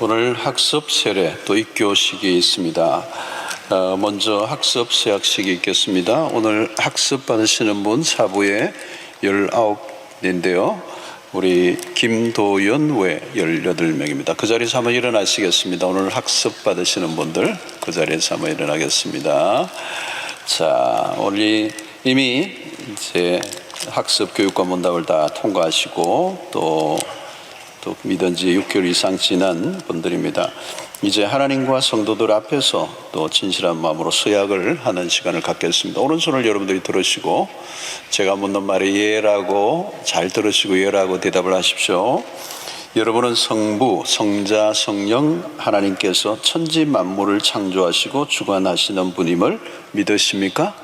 오늘 학습 세례 또 입교식이 있습니다. 먼저 학습 세학식이 있겠습니다. 오늘 학습 받으시는 분 사부에 19인데요. 우리 김도연 외 18명입니다. 그 자리에서 한번 일어나시겠습니다. 오늘 학습 받으시는 분들 그 자리에서 한번 일어나겠습니다. 자, 오늘 이미 이제 학습 교육과 문답을 다 통과하시고 또 믿은 지 6개월 이상 지난 분들입니다. 이제 하나님과 성도들 앞에서 또 진실한 마음으로 서약을 하는 시간을 갖겠습니다. 오른손을 여러분들이 들으시고 제가 묻는 말에 예라고 잘 들으시고 예라고 대답을 하십시오. 여러분은 성부, 성자, 성령 하나님께서 천지 만물을 창조하시고 주관하시는 분임을 믿으십니까?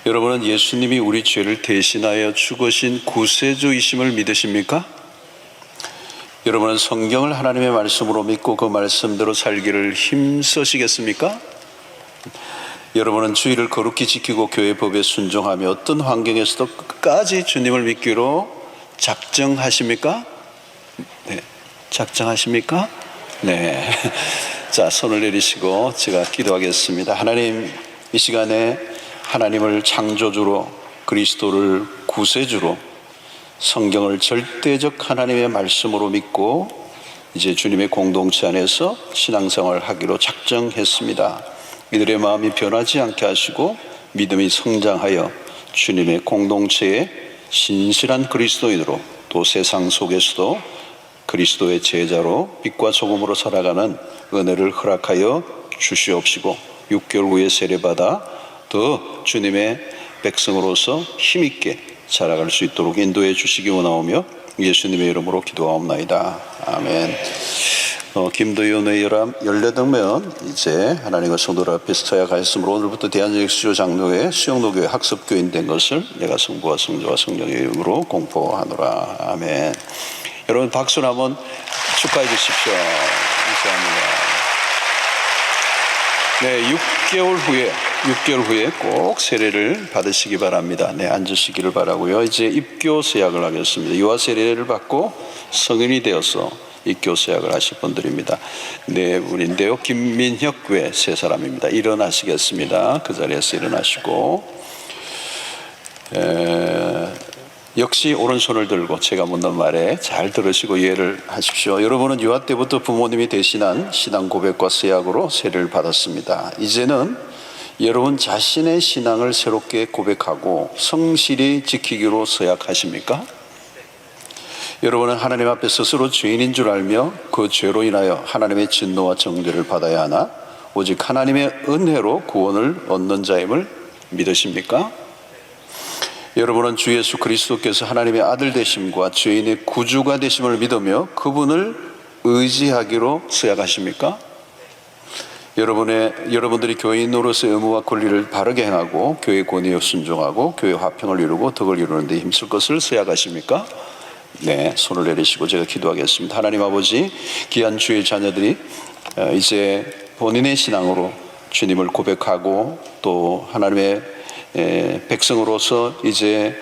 여러분은 예수님이 우리 죄를 대신하여 죽으신 구세주이심을 믿으십니까? 여러분은 성경을 하나님의 말씀으로 믿고 그 말씀대로 살기를 힘쓰시겠습니까? 여러분은 주의를 거룩히 지키고 교회 법에 순종하며 어떤 환경에서도 끝까지 주님을 믿기로 작정하십니까? 네, 작정하십니까? 네. 자, 손을 내리시고 제가 기도하겠습니다. 하나님, 이 시간에 하나님을 창조주로, 그리스도를 구세주로, 성경을 절대적 하나님의 말씀으로 믿고 이제 주님의 공동체 안에서 신앙생활을 하기로 작정했습니다. 이들의 마음이 변하지 않게 하시고 믿음이 성장하여 주님의 공동체에 신실한 그리스도인으로 또 세상 속에서도 그리스도의 제자로 빛과 소금으로 살아가는 은혜를 허락하여 주시옵시고 6개월 후에 세례받아 더 주님의 백성으로서 힘있게 자라갈 수 있도록 인도해 주시기 원하오며 예수님의 이름으로 기도하옵나이다. 아멘. 김도연의 18명 이제 하나님과 성도들 앞에서 서약하였으므로 오늘부터 대한제일수교 장로회 수영로교회 학습교인 된 것을 내가 성부와 성자와 성령의 이름으로 공포하노라. 아멘. 여러분 박수로 한번 축하해 주십시오. 감사합니다. 네, 6개월 후에 꼭 세례를 받으시기 바랍니다. 네, 앉으시기를 바라고요. 이제 입교 서약을 하겠습니다. 유아 세례를 받고 성인이 되어서 입교 서약을 하실 분들입니다. 네 분인데요. 김민혁 외 3사람입니다. 일어나시겠습니다. 그 자리에서 일어나시고 역시 오른손을 들고 제가 묻는 말에 잘 들으시고 이해를 하십시오. 여러분은 유아 때부터 부모님이 대신한 신앙 고백과 서약으로 세례를 받았습니다. 이제는 여러분 자신의 신앙을 새롭게 고백하고 성실히 지키기로 서약하십니까? 여러분은 하나님 앞에 스스로 죄인인 줄 알며 그 죄로 인하여 하나님의 진노와 정죄를 받아야 하나 오직 하나님의 은혜로 구원을 얻는 자임을 믿으십니까? 여러분은 주 예수 그리스도께서 하나님의 아들 되심과 죄인의 구주가 되심을 믿으며 그분을 의지하기로 서약하십니까? 여러분들이 교인으로서의 의무와 권리를 바르게 행하고 교회 권위에 순종하고 교회 화평을 이루고 덕을 이루는 데 힘쓸 것을 서약하십니까? 네, 손을 내리시고 제가 기도하겠습니다. 하나님 아버지, 귀한 주의 자녀들이 이제 본인의 신앙으로 주님을 고백하고 또 하나님의 백성으로서 이제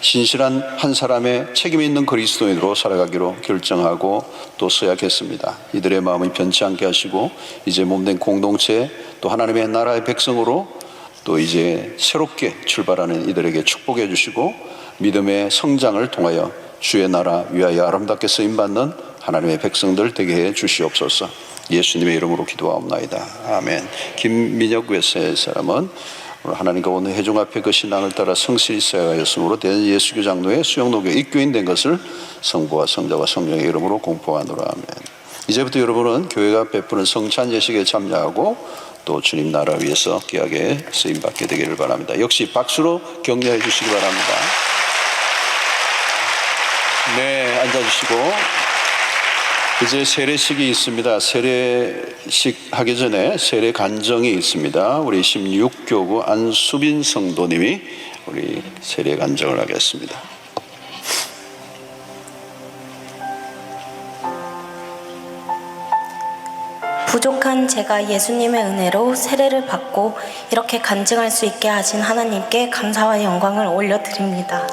신실한 한 사람의 책임 있는 그리스도인으로 살아가기로 결정하고 또 서약했습니다. 이들의 마음이 변치 않게 하시고 이제 몸된 공동체 또 하나님의 나라의 백성으로 또 이제 새롭게 출발하는 이들에게 축복해 주시고 믿음의 성장을 통하여 주의 나라 위하여 아름답게 쓰임받는 하나님의 백성들 되게 해 주시옵소서. 예수님의 이름으로 기도하옵나이다. 아멘. 김민혁 외 3사람은 하나님과 오늘 회중 앞에 그 신앙을 따라 성실히 서약하였으므로 대한예수교 장로회 수영로교회 입교인 된 것을 성부와 성자와 성령의 이름으로 공포하노라. 아멘. 이제부터 여러분은 교회가 베푸는 성찬 예식에 참여하고 또 주님 나라 위해서 귀하게 쓰임받게 되기를 바랍니다. 역시 박수로 격려해 주시기 바랍니다. 네, 앉아주시고 이제 세례식이 있습니다. 세례식 하기 전에 세례 간정이 있습니다. 우리 16교구 안수빈 성도님이 우리 세례 간정을 하겠습니다. 부족한 제가 예수님의 은혜로 세례를 받고 이렇게 간증할 수 있게 하신 하나님께 감사와 영광을 올려드립니다.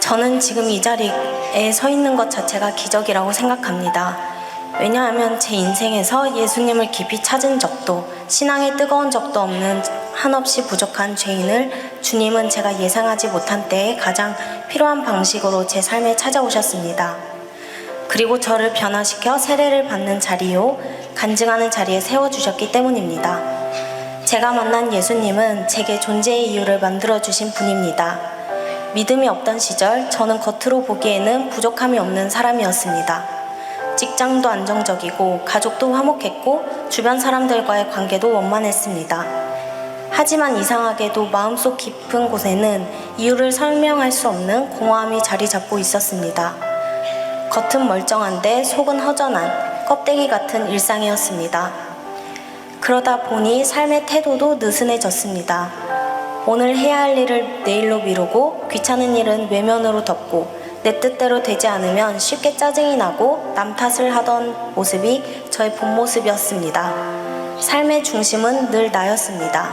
저는 지금 이 자리에 서 있는 것 자체가 기적이라고 생각합니다. 왜냐하면 제 인생에서 예수님을 깊이 찾은 적도 신앙에 뜨거운 적도 없는 한없이 부족한 죄인을 주님은 제가 예상하지 못한 때에 가장 필요한 방식으로 제 삶에 찾아오셨습니다. 그리고 저를 변화시켜 세례를 받는 자리요, 간증하는 자리에 세워주셨기 때문입니다. 제가 만난 예수님은 제게 존재의 이유를 만들어주신 분입니다. 믿음이 없던 시절 저는 겉으로 보기에는 부족함이 없는 사람이었습니다. 직장도 안정적이고 가족도 화목했고 주변 사람들과의 관계도 원만했습니다. 하지만 이상하게도 마음속 깊은 곳에는 이유를 설명할 수 없는 공허함이 자리 잡고 있었습니다. 겉은 멀쩡한데 속은 허전한 껍데기 같은 일상이었습니다. 그러다 보니 삶의 태도도 느슨해졌습니다. 오늘 해야 할 일을 내일로 미루고 귀찮은 일은 외면으로 덮고 내 뜻대로 되지 않으면 쉽게 짜증이 나고 남 탓을 하던 모습이 저의 본 모습이었습니다. 삶의 중심은 늘 나였습니다.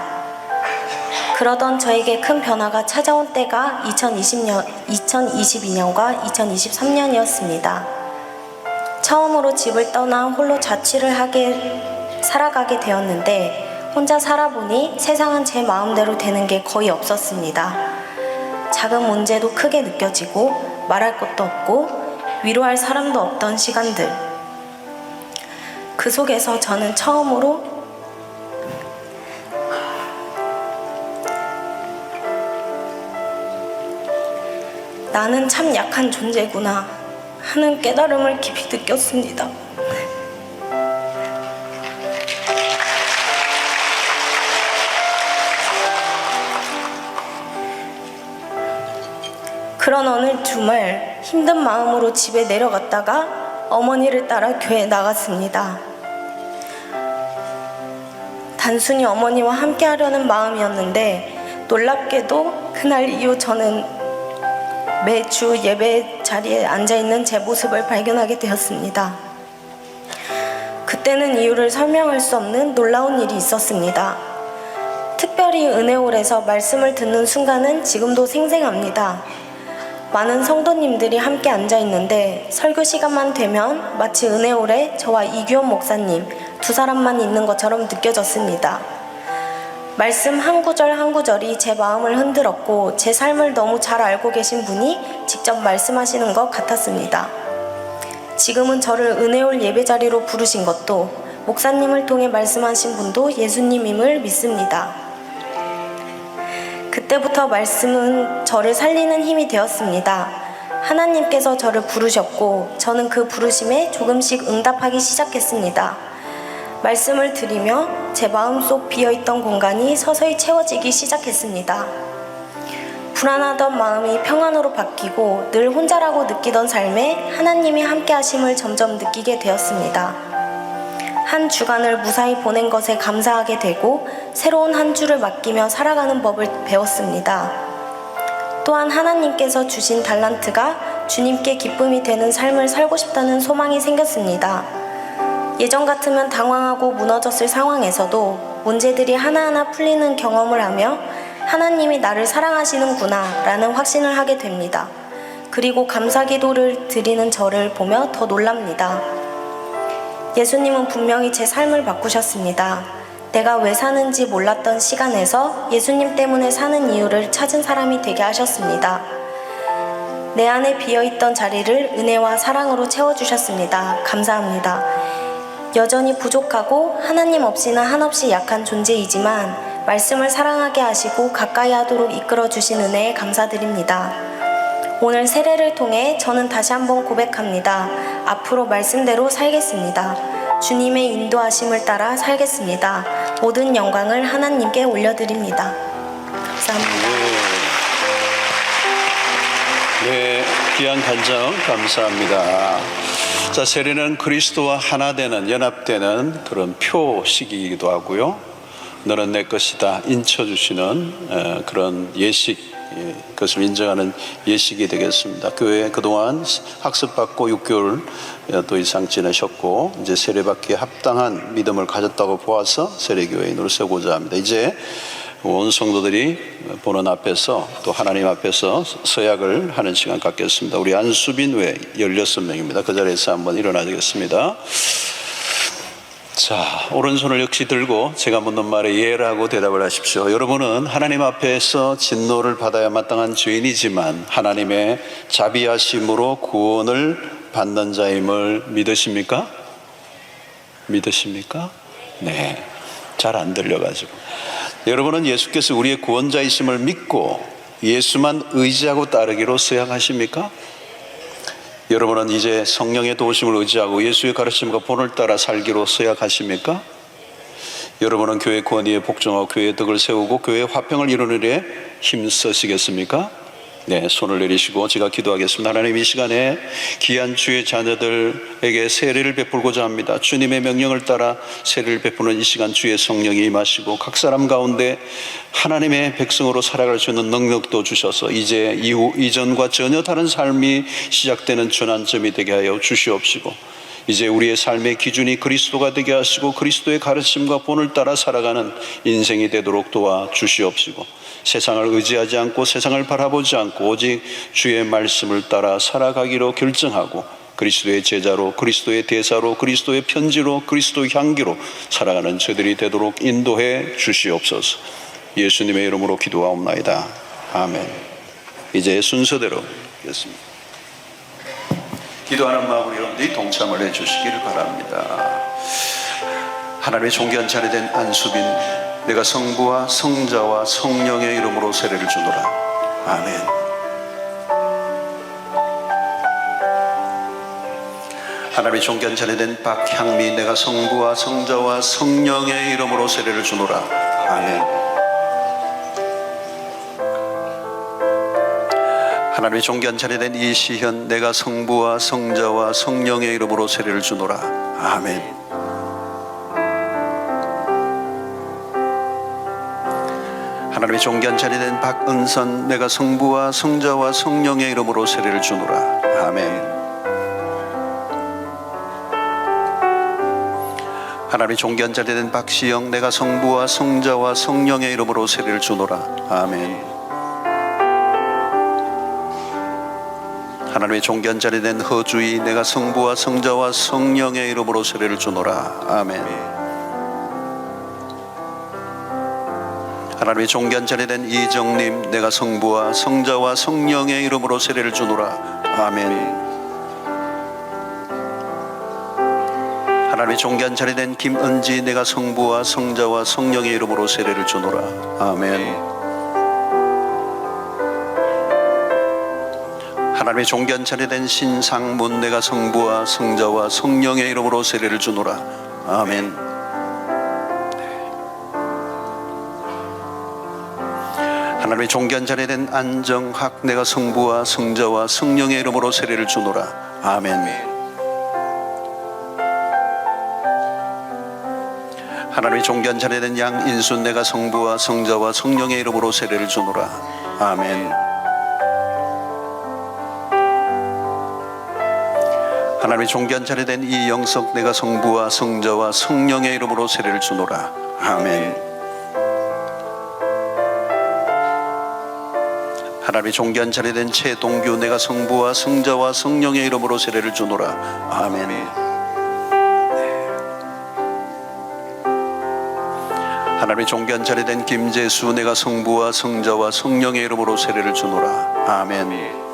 그러던 저에게 큰 변화가 찾아온 때가 2022년과 2023년이었습니다. 처음으로 집을 떠나 홀로 자취를 살아가게 되었는데 혼자 살아보니 세상은 제 마음대로 되는 게 거의 없었습니다. 작은 문제도 크게 느껴지고 말할 것도 없고 위로할 사람도 없던 시간들. 그 속에서 저는 처음으로 나는 참 약한 존재구나 하는 깨달음을 깊이 느꼈습니다. 그런 어느 주말 힘든 마음으로 집에 내려갔다가 어머니를 따라 교회에 나갔습니다. 단순히 어머니와 함께 하려는 마음이었는데 놀랍게도 그날 이후 저는 매주 예배 자리에 앉아있는 제 모습을 발견하게 되었습니다. 그때는 이유를 설명할 수 없는 놀라운 일이 있었습니다. 특별히 은혜홀에서 말씀을 듣는 순간은 지금도 생생합니다. 많은 성도님들이 함께 앉아있는데 설교 시간만 되면 마치 은혜홀에 저와 이규원 목사님 두 사람만 있는 것처럼 느껴졌습니다. 말씀 한 구절 한 구절이 제 마음을 흔들었고 제 삶을 너무 잘 알고 계신 분이 직접 말씀하시는 것 같았습니다. 지금은 저를 은혜홀 예배 자리로 부르신 것도 목사님을 통해 말씀하신 분도 예수님임을 믿습니다. 그때부터 말씀은 저를 살리는 힘이 되었습니다. 하나님께서 저를 부르셨고 저는 그 부르심에 조금씩 응답하기 시작했습니다. 말씀을 들으며 제 마음속 비어있던 공간이 서서히 채워지기 시작했습니다. 불안하던 마음이 평안으로 바뀌고 늘 혼자라고 느끼던 삶에 하나님이 함께 하심을 점점 느끼게 되었습니다. 한 주간을 무사히 보낸 것에 감사하게 되고 새로운 한 주를 맡기며 살아가는 법을 배웠습니다. 또한 하나님께서 주신 달란트가 주님께 기쁨이 되는 삶을 살고 싶다는 소망이 생겼습니다. 예전 같으면 당황하고 무너졌을 상황에서도 문제들이 하나하나 풀리는 경험을 하며 하나님이 나를 사랑하시는구나 라는 확신을 하게 됩니다. 그리고 감사기도를 드리는 저를 보며 더 놀랍니다. 예수님은 분명히 제 삶을 바꾸셨습니다. 내가 왜 사는지 몰랐던 시간에서 예수님 때문에 사는 이유를 찾은 사람이 되게 하셨습니다. 내 안에 비어있던 자리를 은혜와 사랑으로 채워주셨습니다. 감사합니다. 여전히 부족하고 하나님 없이는 한없이 약한 존재이지만 말씀을 사랑하게 하시고 가까이 하도록 이끌어 주신 은혜에 감사드립니다. 오늘 세례를 통해 저는 다시 한번 고백합니다. 앞으로 말씀대로 살겠습니다. 주님의 인도하심을 따라 살겠습니다. 모든 영광을 하나님께 올려드립니다. 감사합니다. 네, 귀한 간증 감사합니다. 자, 세례는 그리스도와 하나 되는, 연합되는 그런 표식이기도 하고요. 너는 내 것이다 인쳐주시는 그런 예식, 그것을 인정하는 예식이 되겠습니다. 교회 그동안 학습받고 6개월 또 이상 지내셨고 이제 세례받기에 합당한 믿음을 가졌다고 보아서 세례교회인으로 세우고자 합니다. 이제 온 성도들이 보는 앞에서 또 하나님 앞에서 서약을 하는 시간 갖겠습니다. 우리 안수빈 외 16명입니다. 그 자리에서 한번 일어나겠습니다. 자, 오른손을 역시 들고 제가 묻는 말에 예라고 대답을 하십시오. 여러분은 하나님 앞에서 진노를 받아야 마땅한 죄인이지만 하나님의 자비하심으로 구원을 받는 자임을 믿으십니까? 믿으십니까? 네, 잘 안 들려가지고. 여러분은 예수께서 우리의 구원자이심을 믿고 예수만 의지하고 따르기로 서약하십니까? 여러분은 이제 성령의 도우심을 의지하고 예수의 가르침과 본을 따라 살기로 서약하십니까? 여러분은 교회 권위에 복종하고 교회의 덕을 세우고 교회의 화평을 이루는 일에 힘쓰시겠습니까? 네, 손을 내리시고 제가 기도하겠습니다. 하나님, 이 시간에 귀한 주의 자녀들에게 세례를 베풀고자 합니다. 주님의 명령을 따라 세례를 베푸는 이 시간 주의 성령이 임하시고 각 사람 가운데 하나님의 백성으로 살아갈 수 있는 능력도 주셔서 이제 이전과 전혀 다른 삶이 시작되는 전환점이 되게 하여 주시옵시고, 이제 우리의 삶의 기준이 그리스도가 되게 하시고 그리스도의 가르침과 본을 따라 살아가는 인생이 되도록 도와 주시옵시고, 세상을 의지하지 않고 세상을 바라보지 않고 오직 주의 말씀을 따라 살아가기로 결정하고 그리스도의 제자로, 그리스도의 대사로, 그리스도의 편지로, 그리스도의 향기로 살아가는 저들이 되도록 인도해 주시옵소서. 예수님의 이름으로 기도하옵나이다. 아멘. 이제 순서대로 하겠습니다. 기도하는 마음으로 여러분들이 동참을 해주시기를 바랍니다. 하나님의 존귀한 자리된 안수빈, 내가 성부와 성자와 성령의 이름으로 세례를 주노라. 아멘. 하나님의 존귀한 자리된 박향미, 내가 성부와 성자와 성령의 이름으로 세례를 주노라. 아멘. 하나님의 존귀한 자리된 이시현, 내가 성부와 성자와 성령의 이름으로 세례를 주노라. 아멘. 하나님의 존귀한 자리된 박은선, 내가 성부와 성자와 성령의 이름으로 세례를 주노라. 아멘. 하나님의 존귀한 자리된 박시영, 내가 성부와 성자와 성령의 이름으로 세례를 주노라. 아멘. 하나님의 존귀한 자리된 허주희, 내가 성부와 성자와 성령의 이름으로 세례를 주노라. 아멘. 하나님의 존귀한 자리된 이정님, 내가 성부와 성자와 성령의 이름으로 세례를 주노라. 아멘. 하나님의 존귀한 자리된 김은지, 내가 성부와 성자와 성령의 이름으로 세례를 주노라. 아멘. 하나님의 존귀한 자리된 신상문, 내가 성부와 성자와 성령의 이름으로 세례를 주노라. 아멘. 하나님의 존귀한 자리된 안정학, 내가 성부와 성자와 성령의 이름으로 세례를 주노라. 아멘. 하나님의 존귀한 자리된 양인순, 내가 성부와 성자와 성령의 이름으로 세례를 주노라. 아멘. 하나님의 존귀한 자리된 이영석, 내가 성부와 성자와 성령의 이름으로 세례를 주노라. 아멘. 하나님의 존귀한 자리된 최동규, 내가 성부와 성자와 성령의 이름으로 세례를 주노라. 아멘. 하나님의 존귀한 자리된 김재수, 내가 성부와 성자와 성령의 이름으로 세례를 주노라. 아멘.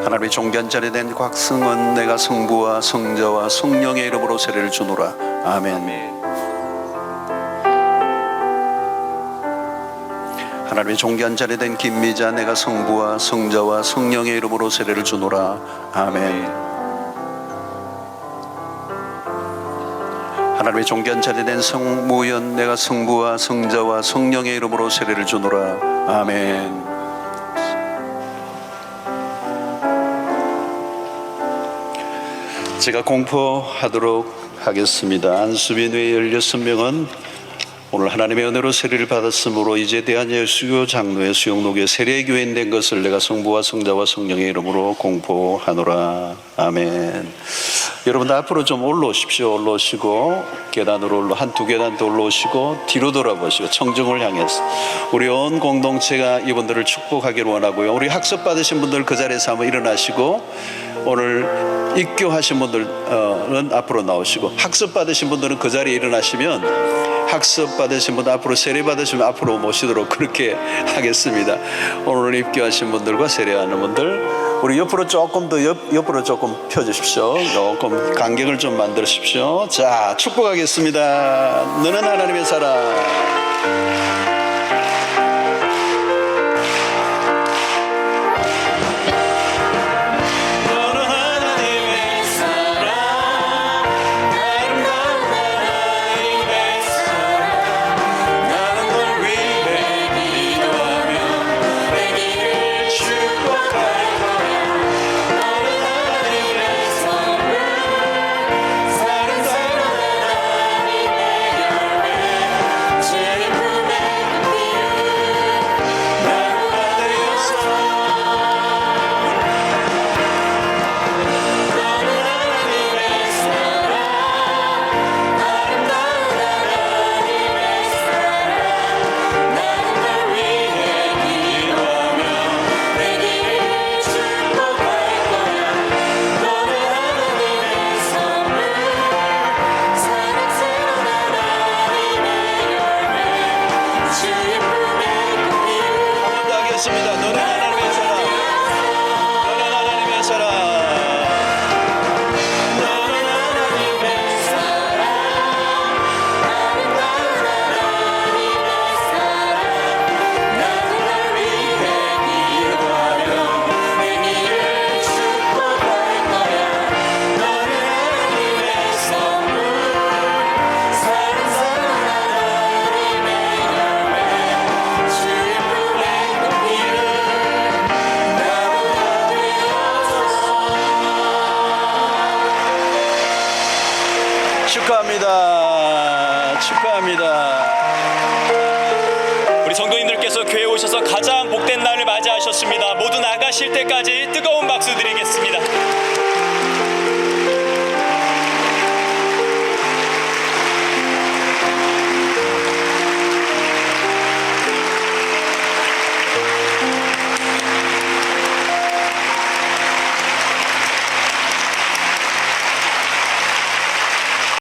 하나님의 존귀한 자리된 곽승원, 내가 성부와 성자와 성령의 이름으로 세례를 주노라. 아멘. 하나님의 존귀한 자리된 김미자, 내가 성부와 성자와 성령의 이름으로 세례를 주노라. 아멘. 하나님의 존귀한 자리된 성무연, 내가 성부와 성자와 성령의 이름으로 세례를 주노라. 아멘. 제가 공포하도록 하겠습니다. 안수빈 외 16명은 오늘 하나님의 은혜로 세례를 받았으므로 이제 대한예수교 장로의 수영록의 세례교인 된 것을 내가 성부와 성자와 성령의 이름으로 공포하노라. 아멘. 여러분들 앞으로 좀 올라오십시오. 올라오시고 계단으로 한두 계단 더 올라오시고 뒤로 돌아보시고 청중을 향해서 우리 온 공동체가 이분들을 축복하기를 원하고요. 우리 학습 받으신 분들 그 자리에서 한번 일어나시고 오늘 입교하신 분들은 앞으로 나오시고 학습 받으신 분들은 그 자리에 일어나시면 학습 받으신 분들 앞으로 세례 받으시면 앞으로 모시도록 그렇게 하겠습니다. 오늘 입교하신 분들과 세례하는 분들 우리 옆으로 조금 더 옆으로 조금 펴주십시오. 조금 간격을 좀 만드십시오. 자, 축복하겠습니다. 너는 하나님의 사랑. 축하합니다. 축하합니다. 우리 성도님들께서 교회에 오셔서 가장 복된 날을 맞이하셨습니다. 모두 나가실 때까지 뜨거운 박수 드리겠습니다.